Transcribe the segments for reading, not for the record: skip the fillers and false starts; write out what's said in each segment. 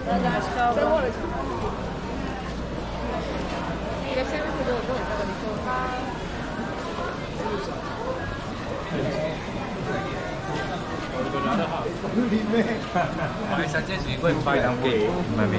いらっしゃいませ。どういかがでしょうか。我想见谁会拍档给妹妹。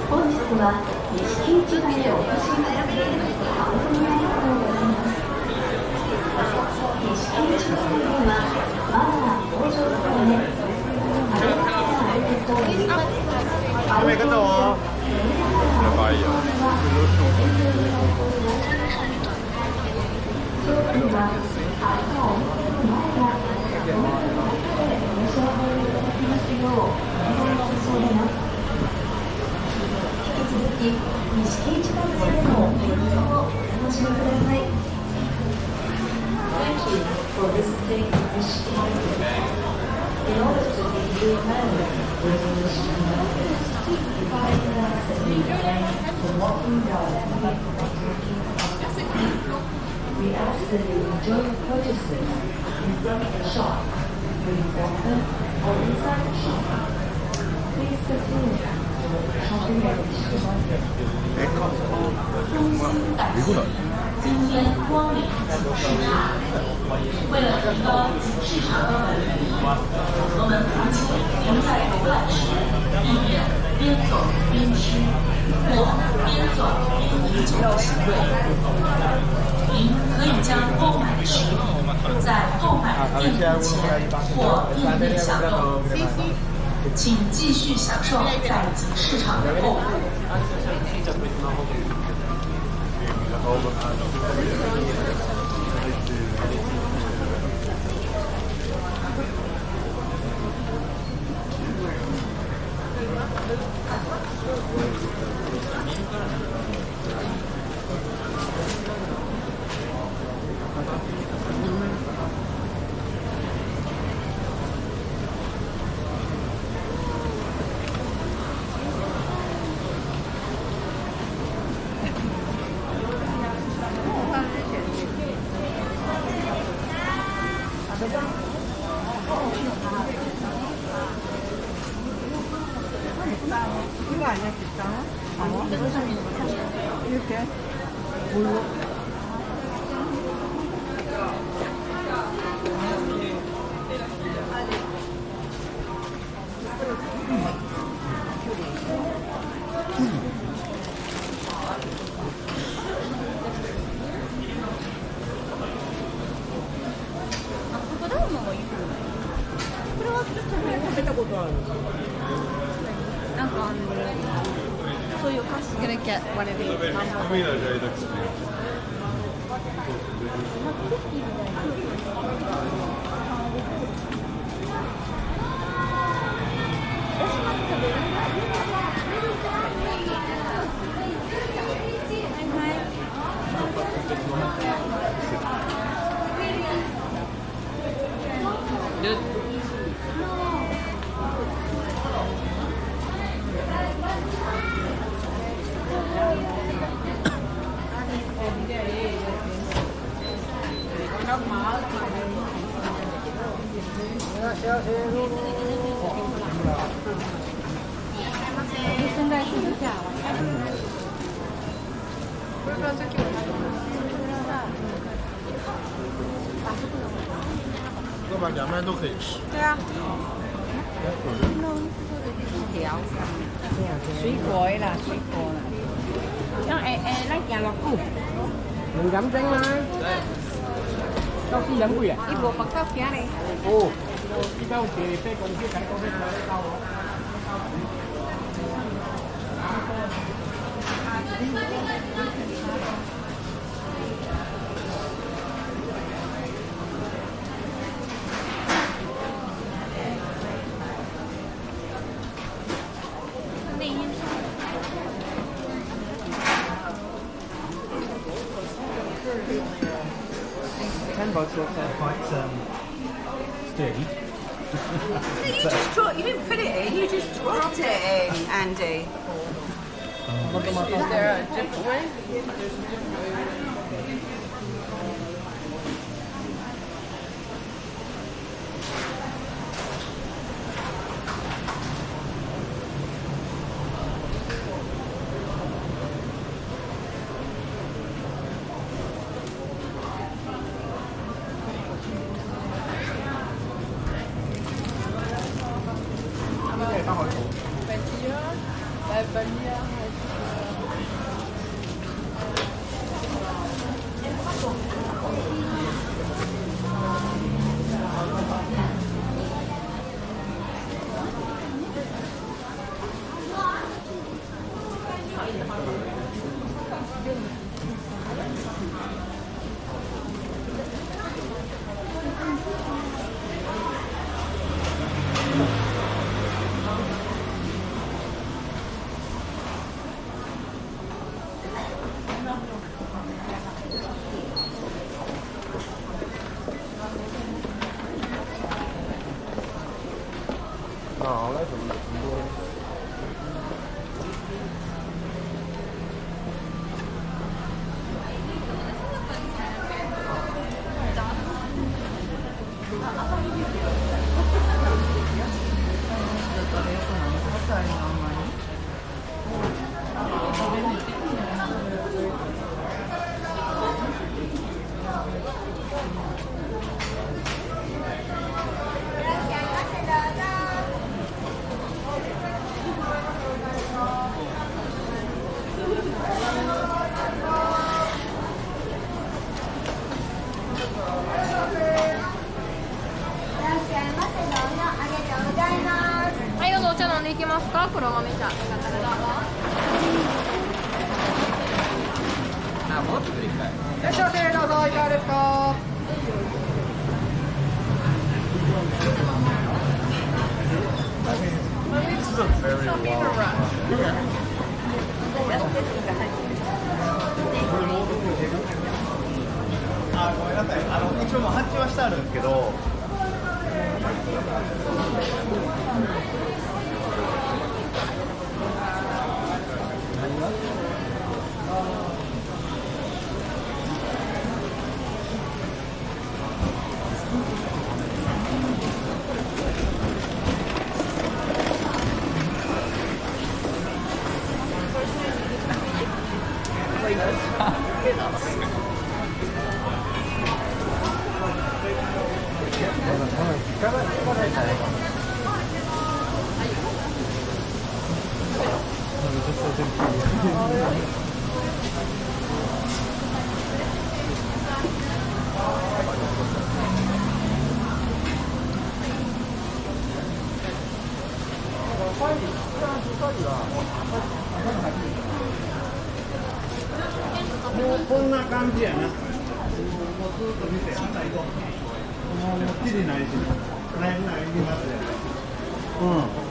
本日は錦市場へお越しいただき誠にありがとうございます。錦市場ではマナー向上のためあれからあることを言います。あれから商品は足を乗せる前や乗った後でご紹介いただきますようお願い申し上げます。引き続き錦市場内でのイベントをお楽しみください。Thank you for visiting Nishiki Market. In order to be due resolution providing us that we refrain from walking directly or drinking alcohol. We ask that you enjoy your purchases in front of the shop, during water, or inside the shop. Please continue shopping at Nishiki Market. 今天光临市场，为了提高市场的稳定，我们不仅您在游览时避免边走边吃或边走边饮酒的行为。您可以将购买的食品在购买订品前或订面享用。请继续享受在集市场的购物。이거 아니야, 비싸나? 이렇게? 뭘로? So you're gonna get one of these. 现在是个价了。不是说这个要不然两面都可以吃。对啊。條水果啦，水果啦。因為拉件落菇，唔敢整啦。高啲飲杯啊？呢部白膠片嚟。哦，依家好似飛公司睇到咩睇到？Quite sturdy. You just you didn't put it in, you just dropped it in, Andy. Is there a different way?こんな感じやな。もうずっと見て、また行こう。もうきりないし、ない行きますよ。うん。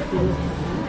Thank you.